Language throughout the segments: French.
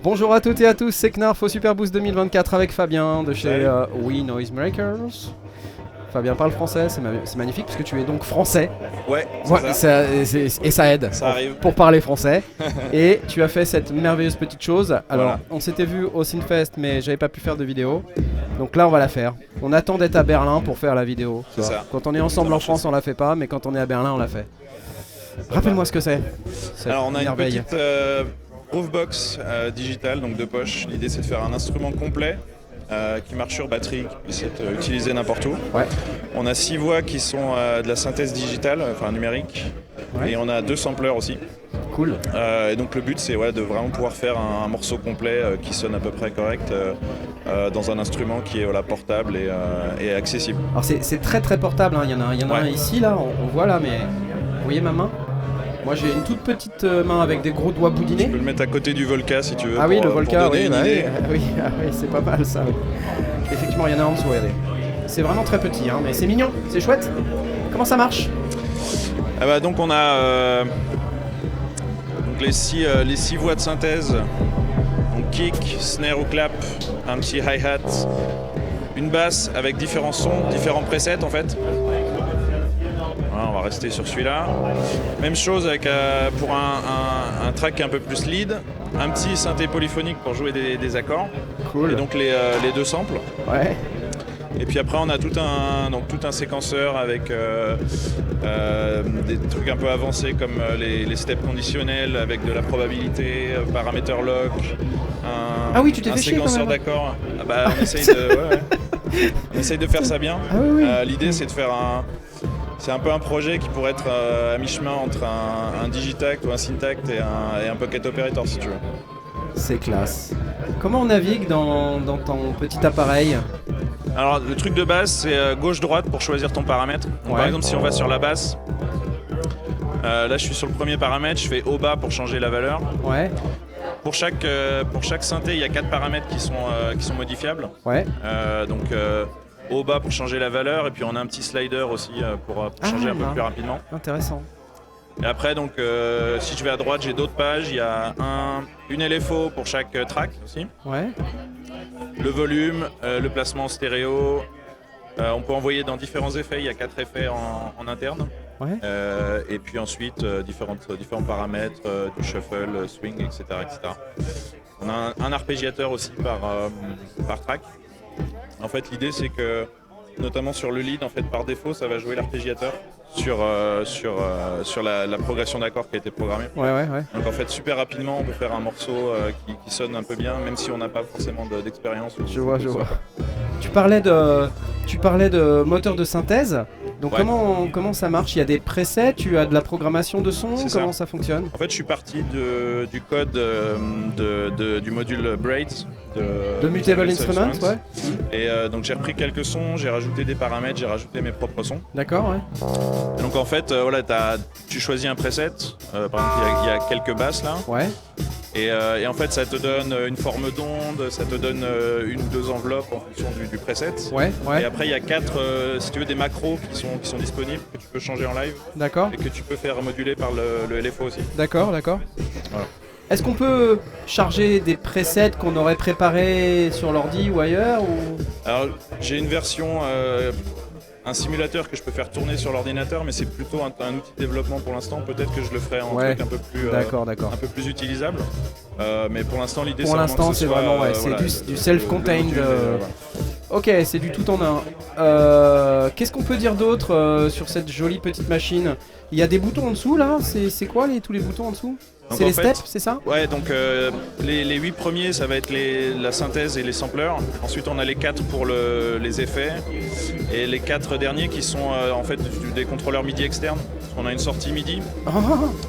Bonjour à toutes et à tous, c'est Knarf au Super Boost 2024 avec Fabien de chez We Noisemakers. Fabien parle français, c'est magnifique parce que tu es donc français. Ouais, et ça aide ça arrive. pour parler français. Et tu as fait cette merveilleuse petite chose. Alors, Voilà. on s'était vu au Synfest, mais j'avais pas pu faire de vidéo. Donc là, on va la faire. On attend d'être à Berlin pour faire la vidéo. C'est ça. Quand on est ensemble en France, on la fait pas, mais quand on est à Berlin, on la fait. Rappelle-moi ce que c'est. Alors, on a une merveille. petite Groovebox digitale, donc de poche. L'idée, c'est de faire un instrument complet qui marche sur batterie, qui puisse être utilisé n'importe où. Ouais. On a 6 voix qui sont de la synthèse digitale, enfin numérique. Ouais. Et on a 2 sampleurs aussi. Cool. Et donc le but, c'est de vraiment pouvoir faire un morceau complet qui sonne à peu près correct dans un instrument qui est portable et accessible. Alors c'est très très portable, hein. Il y en a Ouais. un ici là, on voit là, mais vous voyez ma main? Moi j'ai une toute petite main avec des gros doigts Tu boudinés. peux le mettre à côté du Volca si tu veux. Ah oui, le pour Volca, donner oui, une bah idée. oui, c'est pas mal ça. Oui. Effectivement, il y en a en dessous, regardez. C'est vraiment très petit, hein, mais c'est mignon, c'est chouette. Comment ça marche? Ah bah, donc on a donc les six voix de synthèse, donc kick, snare ou clap, un petit hi-hat, une basse avec différents sons, différents presets en fait. Voilà, on va rester sur celui-là. Même chose avec pour un track qui est un peu plus lead, un petit synthé polyphonique pour jouer des accords. Cool. Et donc les 2 samples. Ouais. Et puis après on a tout un séquenceur avec des trucs un peu avancés comme les steps conditionnels avec de la probabilité, parameter lock, Ah oui, tu t'es un fait chier quand séquenceur même. d'accords. Ah bah, on essaye de faire ça bien. Ah oui, oui. L'idée c'est de faire c'est un peu un projet qui pourrait être à mi-chemin entre un Digitact ou un Syntact et un Pocket Operator si tu veux. C'est classe. Comment on navigue dans ton petit appareil? Alors le truc de base c'est gauche-droite pour choisir ton paramètre. Donc, Ouais. par exemple si on va sur la basse, là je suis sur le premier paramètre, je fais haut bas pour changer la valeur. Ouais. Pour chaque synthé il y a 4 paramètres qui sont modifiables. Ouais. Donc haut bas pour changer la valeur et puis on a un petit slider aussi pour changer un peu plus rapidement. Intéressant. Et après donc si je vais à droite j'ai d'autres pages, il y a une LFO pour chaque track aussi. Ouais. Le volume, le placement stéréo, on peut envoyer dans différents effets, il y a 4 effets en interne. Ouais. Et puis ensuite différents paramètres, du shuffle, swing, etc. On a un arpégiateur aussi par track. En fait l'idée c'est que notamment sur le lead, en fait par défaut ça va jouer l'arpégiateur sur la progression d'accords qui a été programmée. Ouais. Donc en fait super rapidement on peut faire un morceau qui sonne un peu bien même si on n'a pas forcément d'expérience. Je vois. Tu parlais de moteur de synthèse. Donc Ouais. comment ça marche? Il y a des presets, tu as de la programmation de son, C'est comment ça. ça fonctionne? En fait je suis parti du code du module Braids De Mutable Instruments, ouais. Et donc j'ai repris quelques sons, j'ai rajouté des paramètres, j'ai rajouté mes propres sons. D'accord, ouais. Et donc en fait tu choisis un preset, par exemple il y a quelques basses là. Ouais. Et en fait ça te donne une forme d'onde, ça te donne une ou 2 enveloppes en fonction du preset. Ouais. Et après il y a 4 si tu veux des macros qui sont disponibles que tu peux changer en live D'accord. et que tu peux faire moduler par le LFO aussi. D'accord. Voilà. Est-ce qu'on peut charger des presets qu'on aurait préparés sur l'ordi ou ailleurs ou... Alors j'ai une version, un simulateur que je peux faire tourner sur l'ordinateur, mais c'est plutôt un outil de développement pour l'instant. Peut-être que je le ferai en Ouais. truc un peu plus, D'accord. un peu plus utilisable. Mais pour l'instant l'idée Pour c'est l'instant, vraiment que ce c'est soit, vraiment, ouais, c'est voilà, du self-contained, le module, voilà. Ok, c'est du tout en un. Qu'est-ce qu'on peut dire d'autre sur cette jolie petite machine? Il y a des boutons en dessous là, c'est quoi tous les boutons en dessous? Donc, C'est en les fait, steps, c'est ça? Ouais, donc les 8 premiers, ça va être la synthèse et les samplers. Ensuite, on a les 4 pour les effets. Et les 4 derniers qui sont en fait des contrôleurs MIDI externes. On a une sortie MIDI. Oh,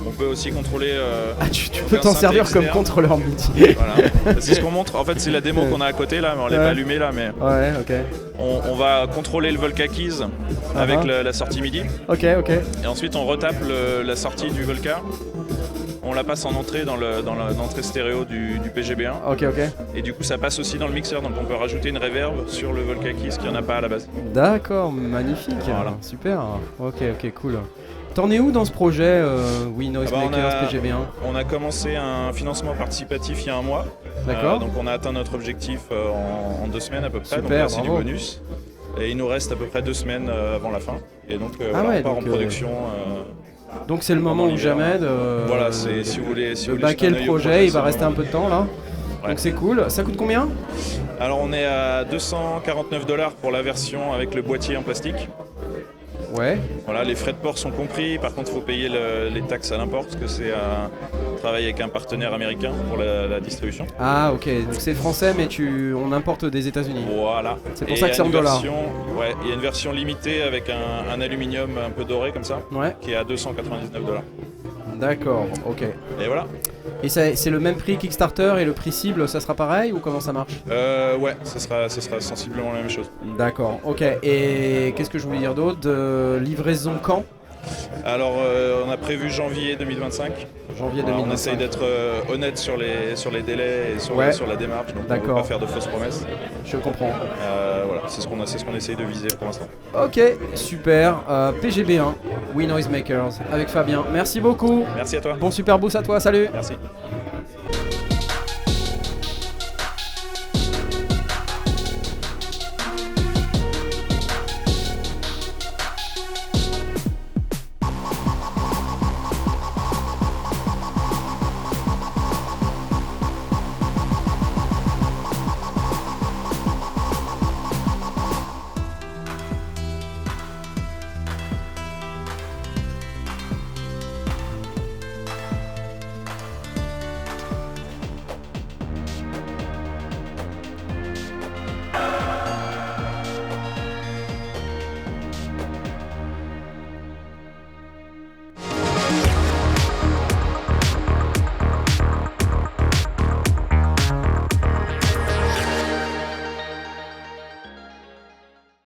On peut aussi contrôler. tu peux aucun t'en synthé servir comme externe. contrôleur MIDI. Voilà. C'est ce qu'on montre. En fait, c'est la démo qu'on a à côté là, mais on l'a Ouais. pas allumé là. Mais Ouais, ok. on va contrôler le Volca Keys avec la sortie MIDI. Ok. Et ensuite, on retape la sortie du Volca. On la passe en entrée dans l'entrée stéréo du PGB1. Ok. Et du coup ça passe aussi dans le mixeur, donc on peut rajouter une reverb sur le Volca Keys qu'il n'y en a pas à la base. D'accord, magnifique. Voilà. Super. Ok, cool. T'en es où dans ce projet We Noise Makers PGB1? On a commencé un financement participatif il y a un mois. D'accord. Donc on a atteint notre objectif en 2 semaines à peu près. Super, donc là c'est du bravo. bonus. Et il nous reste à peu près 2 semaines avant la fin. Et donc Ah ouais, on part donc, en production. Donc c'est le moment pendant ou l'hiver. jamais Voilà, si vous voulez. Si de vous voulez baquer jeter un le œil au projet, il va c'est rester le un moment. peu de temps là. Ouais. Donc c'est cool. Ça coûte combien? Alors on est à $249 pour la version avec le boîtier en plastique. Ouais. Voilà, les frais de port sont compris, par contre il faut payer les taxes à l'import parce que c'est un travail avec un partenaire américain pour la distribution. Ah ok, donc c'est français mais on importe des États-Unis. Voilà. C'est pour Et ça il que y c'est a en une dollars. Ouais, il y a une version limitée avec un aluminium un peu doré comme ça, Ouais. qui est à $299. D'accord, ok. Et voilà. Et c'est le même prix Kickstarter et le prix cible, ça sera pareil ou comment ça marche? Ouais, ça sera sensiblement la même chose. D'accord, ok. Et qu'est-ce que je voulais dire d'autre? Livraison quand? Alors on a prévu janvier 2025. Janvier Voilà, 2025. on essaye d'être honnête sur les délais et sur la démarche, donc on ne veut D'accord. pas faire de fausses promesses. Je comprends. Voilà, c'est ce qu'on essaye de viser pour l'instant. Ok, super. PGB1, We Noise Makers, avec Fabien. Merci beaucoup. Merci à toi. Bon super boost à toi, salut. Merci.